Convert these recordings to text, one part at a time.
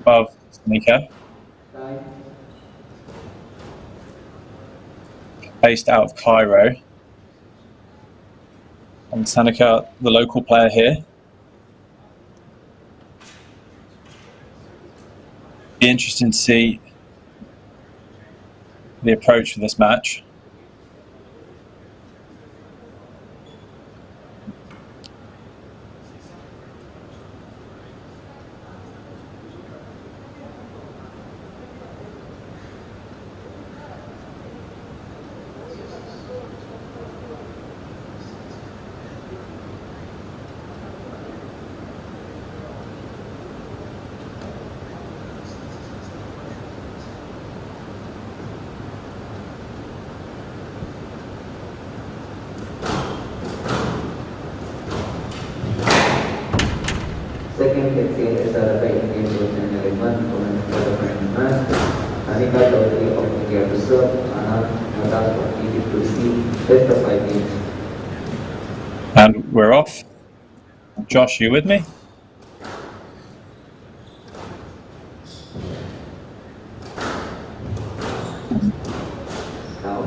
above Sanika. Based out of Cairo. And Sanika, the local player here. Be interesting to see the approach for this match. Second, HCL SRFI Indian Tour Chennai Leg 1 tournament qualifying match. Sanika, Choudhary of India to serve, Hana, Moataz of Egypt to receive. Best of 5 games. And we're off. Josh, you with me? Now,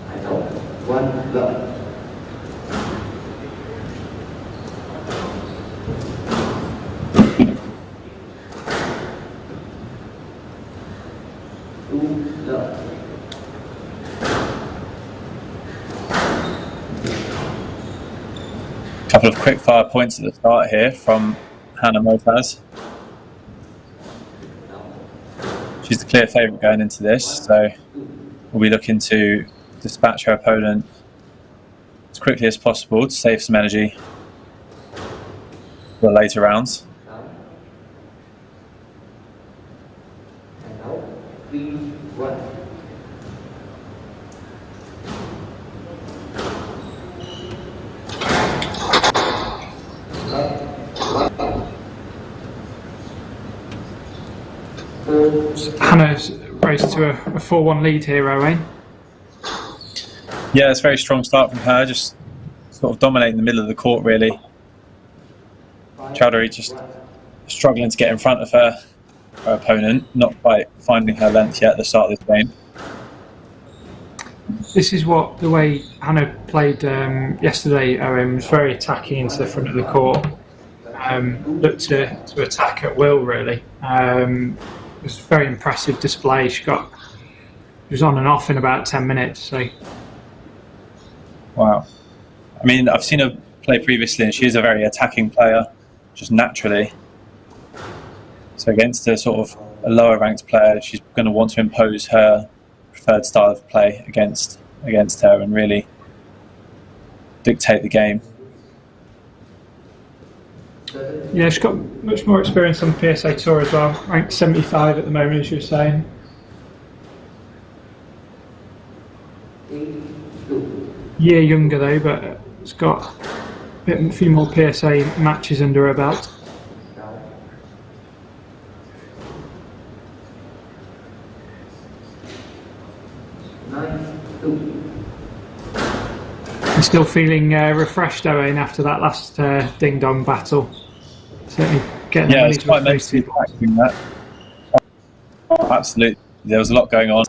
I know. 1 love. Couple of quick fire points at the start here from Hana Moataz. She's the clear favourite going into this, so we'll be looking to dispatch her opponent as quickly as possible to save some energy for the later rounds. And now, 3-1. Hannah's raced to a 4-1 lead here, Owen. Yeah, it's a very strong start from her, just sort of dominating the middle of the court really. Choudhary just struggling to get in front of her opponent, not quite finding her length yet at the start of this game. This is what the way Hannah played yesterday, Owen, was very attacking into the front of the court. Looked to attack at will really. It was a very impressive display. She was on and off in about 10 minutes. So. Wow. I mean, I've seen her play previously and she is a very attacking player, just naturally. So against a sort of a lower ranked player, she's going to want to impose her preferred style of play against her and really dictate the game. Yeah, she's got much more experience on the PSA Tour as well. Ranked 75 at the moment, as you were saying. Year younger though, but it's got a few more PSA matches under her belt. You're still feeling refreshed, Owen, after that last ding-dong battle? Certainly getting yeah, it's quite mentally taxing that. Oh, absolutely. There was a lot going on.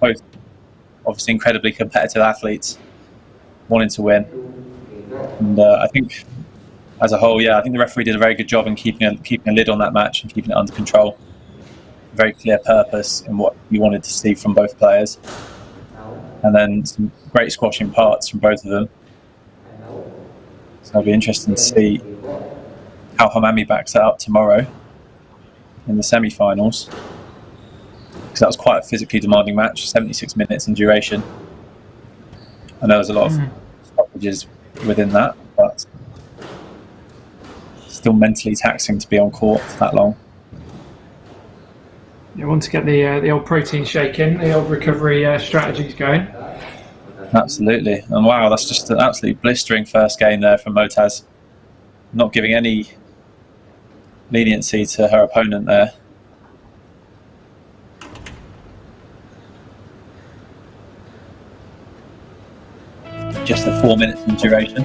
Both obviously incredibly competitive athletes wanting to win. And I think as a whole, yeah, I think the referee did a very good job in keeping a lid on that match and keeping it under control. Very clear purpose in what you wanted to see from both players. And then some great squashing parts from both of them. So it'll be interesting to see how Hamami backs it up tomorrow in the semi-finals. Because that was quite a physically demanding match, 76 minutes in duration. I know there's a lot of stoppages within that, but still mentally taxing to be on court for that long. You want to get the old protein shake in, the old recovery strategies going. Absolutely, and wow, that's just an absolutely blistering first game there from Moataz. Not giving any leniency to her opponent there. Just the 4 minutes in duration.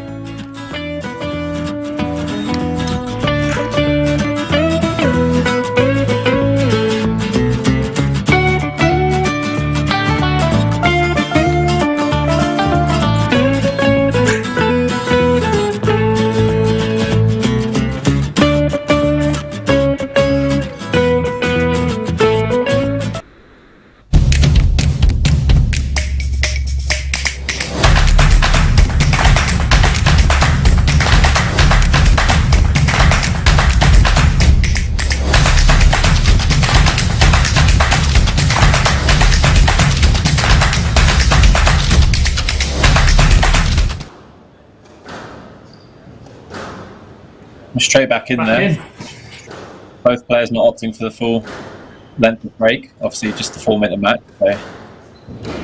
Straight back in there. Both players not opting for the full length of break. Obviously, just the 4-minute match. So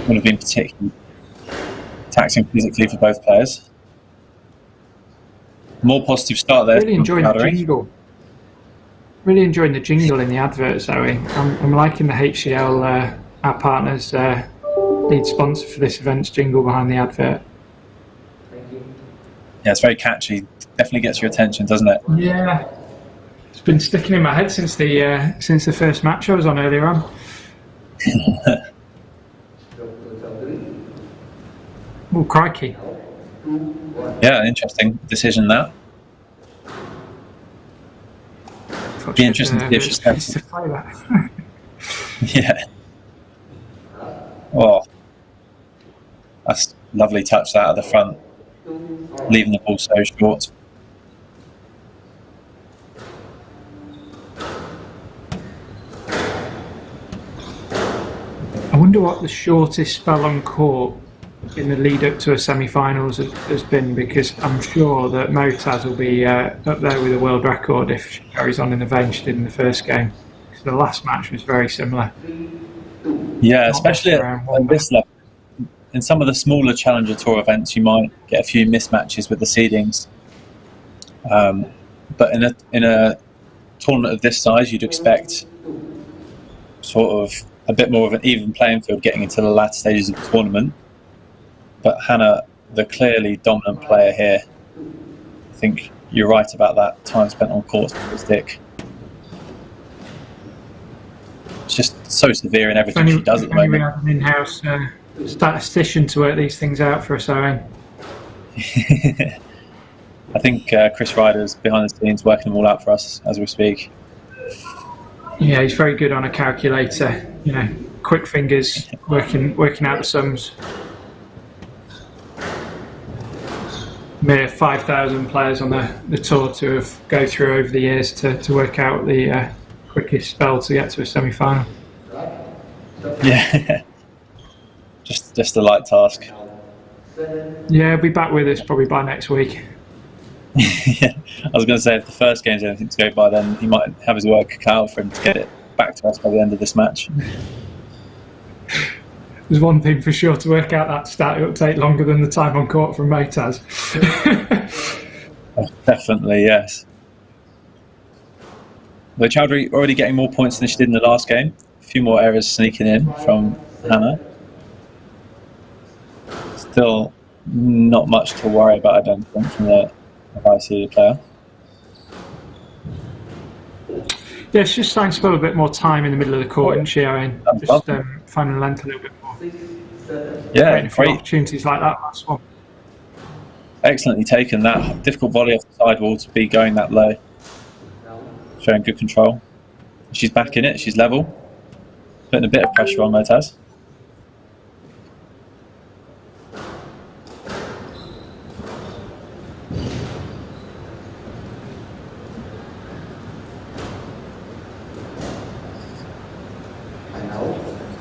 would have been particularly taxing physically for both players. More positive start there. Really enjoying the jingle. Really enjoying the jingle in the advert, Zoe. I'm liking the HCL, our partners, lead sponsor for this event's jingle behind the advert. Yeah, it's very catchy. Definitely gets your attention, doesn't it? Yeah, it's been sticking in my head since the first match I was on earlier on. Oh, crikey! Yeah, interesting decision that. Be interesting to see if she's to play that. Yeah. Oh, that's a lovely touch that at the front, leaving the ball so short. I wonder what the shortest spell on court in the lead up to a semi-finals has been, because I'm sure that Moataz will be up there with a world record if she carries on in the vein she did in the first game. So the last match was very similar. Yeah, especially at this level. In some of the smaller Challenger Tour events, you might get a few mismatches with the seedings. But in a tournament of this size, you'd expect sort of a bit more of an even playing field getting into the latter stages of the tournament. But Hana, the clearly dominant player here, I think you're right about that time spent on court stick. It's just so severe in everything she does at the moment. We have an in-house statistician to work these things out for us, Owen. I think Chris Ryder's behind the scenes working them all out for us as we speak. Yeah, he's very good on a calculator. You know, quick fingers, working out the sums. Mere 5,000 players on the tour to go through over the years to work out the quickest spell to get to a semi-final. Yeah, just a light task. Yeah, he'll be back with us probably by next week. Yeah, I was going to say if the first game's anything to go by, then he might have his work cut out for him to get it back to us by the end of this match. There's one thing for sure, to work out that stat, it'll take longer than the time on court from Moataz. Definitely, yes. Though Choudhary already getting more points than she did in the last game. A few more errors sneaking in from Hana. Still not much to worry about, I don't think, from the ICL player. Yeah, she's just trying to spend a bit more time in the middle of the court, isn't she, Owen? Just finding the length a little bit more. Yeah, great opportunities like that last one. Excellently taken. That difficult volley off the sidewall to be going that low. Showing good control. She's back in it, she's level. Putting a bit of pressure on Moataz.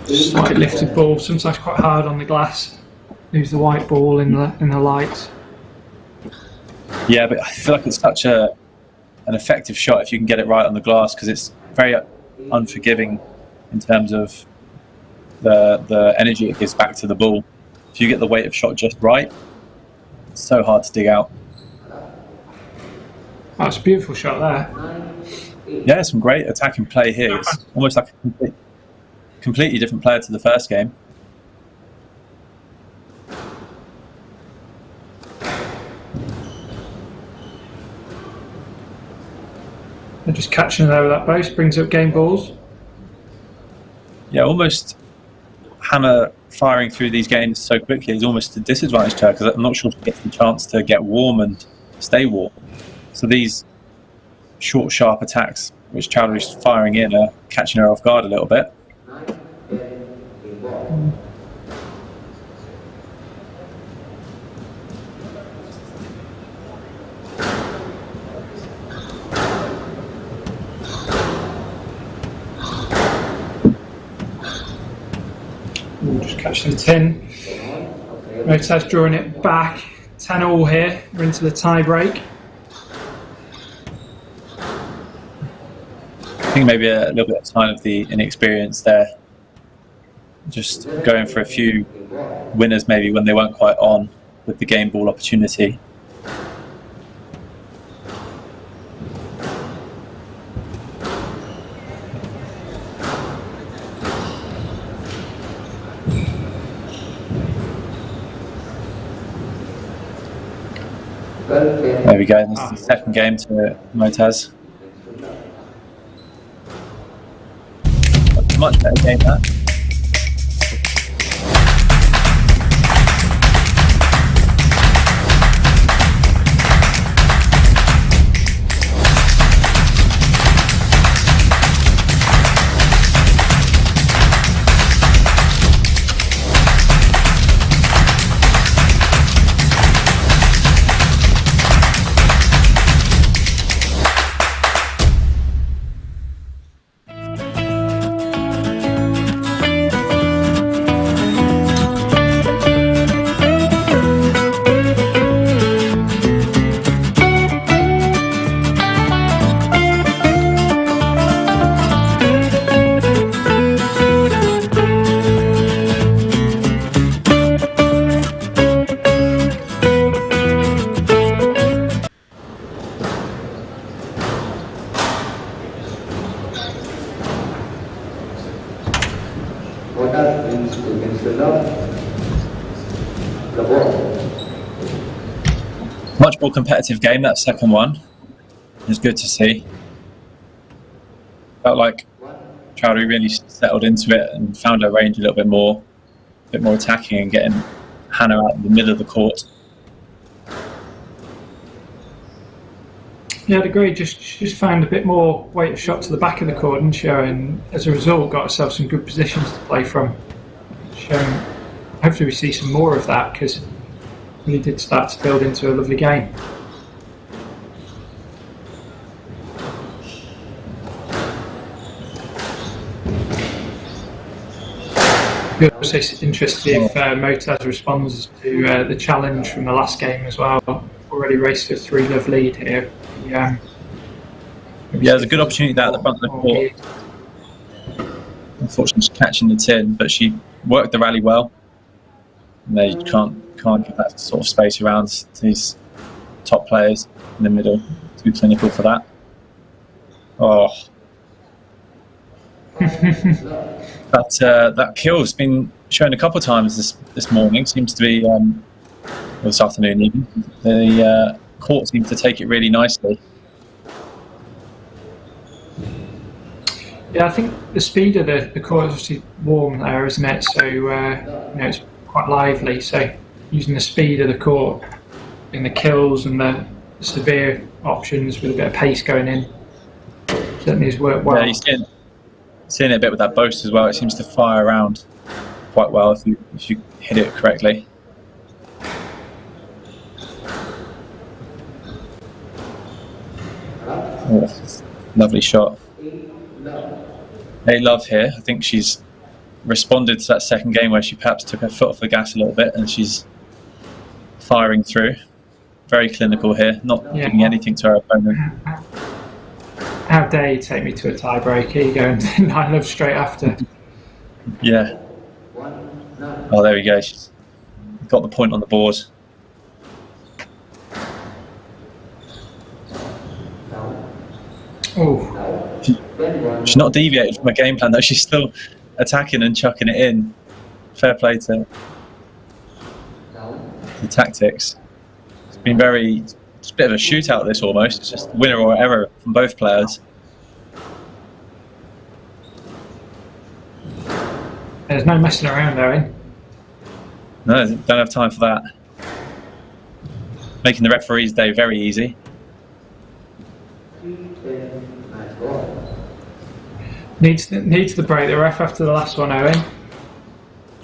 Slightly lifted ball, sometimes quite hard on the glass. Leaves the white ball in the lights. Yeah, but I feel like it's such an effective shot if you can get it right on the glass, because it's very unforgiving in terms of the energy it gives back to the ball. If you get the weight of shot just right, it's so hard to dig out. That's a beautiful shot there. Yeah, some great attacking play here. It's almost like a completely different player to the first game. They're just catching there with that base, brings up game balls. Yeah, almost Hana firing through these games so quickly is almost a disadvantage to her, because I'm not sure she gets the chance to get warm and stay warm. So these short, sharp attacks, which Choudhary's firing in, are catching her off guard a little bit. Just catch the tin. Moataz drawing it back. 10-all here. We're into the tie break. think maybe a little bit of sign of the inexperience there. Just going for a few winners maybe when they weren't quite on with the game ball opportunity. There we go, this is the second game to Moataz. Much better game that. Moataz brings to Venezuela the ball. Much more competitive game, that second one. It was good to see. Felt like Choudhary really settled into it and found her range a little bit more attacking and getting Hana out in the middle of the court. Yeah, I'd agree. Just found a bit more weight of shot to the back of the court, didn't she? And as a result, got herself some good positions to play from. Which, hopefully, we see some more of that because it really did start to build into a lovely game. We're also interested if Moataz responds to the challenge from the last game as well. Already raced a 3-love lead here. Yeah, there's a good opportunity there at the front of the court. Unfortunately, she's catching the tin, but she worked the rally well. And they can't give that sort of space around to these top players in the middle. Too clinical for that. Oh. That kill's been shown a couple of times this morning. Seems to be, or this afternoon even. The court seems to take it really nicely. Yeah, I think the speed of the court is obviously warm there, isn't it? So it's quite lively. So using the speed of the court in the kills and the severe options with a bit of pace going in certainly has worked well. Yeah, you're seeing it a bit with that boast as well. It seems to fire around quite well if you hit it correctly. Oh, lovely shot. A-Love here. I think she's responded to that second game where she perhaps took her foot off the gas a little bit, and she's firing through. Very clinical here, not giving anything to her opponent. How dare you take me to a tiebreak? Here you go, and 9-love straight after. Yeah. Oh, there we go. She's got the point on the board. Oh. She's not deviated from her game plan though. She's still attacking and chucking it in. Fair play to the tactics. It's been it's a bit of a shootout this almost. It's just winner or error from both players. There's no messing around there, eh? No, don't have time for that. Making the referee's day very easy. Needs the break. The ref after the last one, Owen.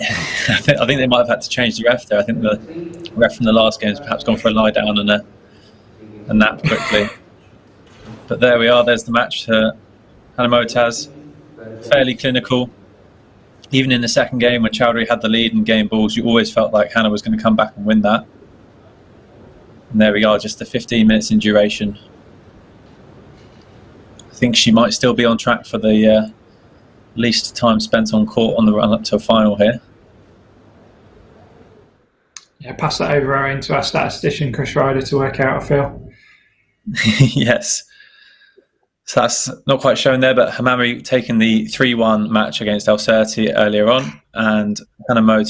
I think they might have had to change the ref there. I think the ref from the last game has perhaps gone for a lie down and a nap quickly. But there we are. There's the match. Hana Moataz, fairly clinical. Even in the second game when Choudhary had the lead in game balls, you always felt like Hana was going to come back and win that. And there we are, just the 15 minutes in duration. I think she might still be on track for the least time spent on court on the run up to a final here. Yeah, pass that over into our statistician, Chris Ryder, to work out, I feel. Yes. So that's not quite shown there, but Hamami taking the 3-1 match against El Certi earlier on, and Hana Moataz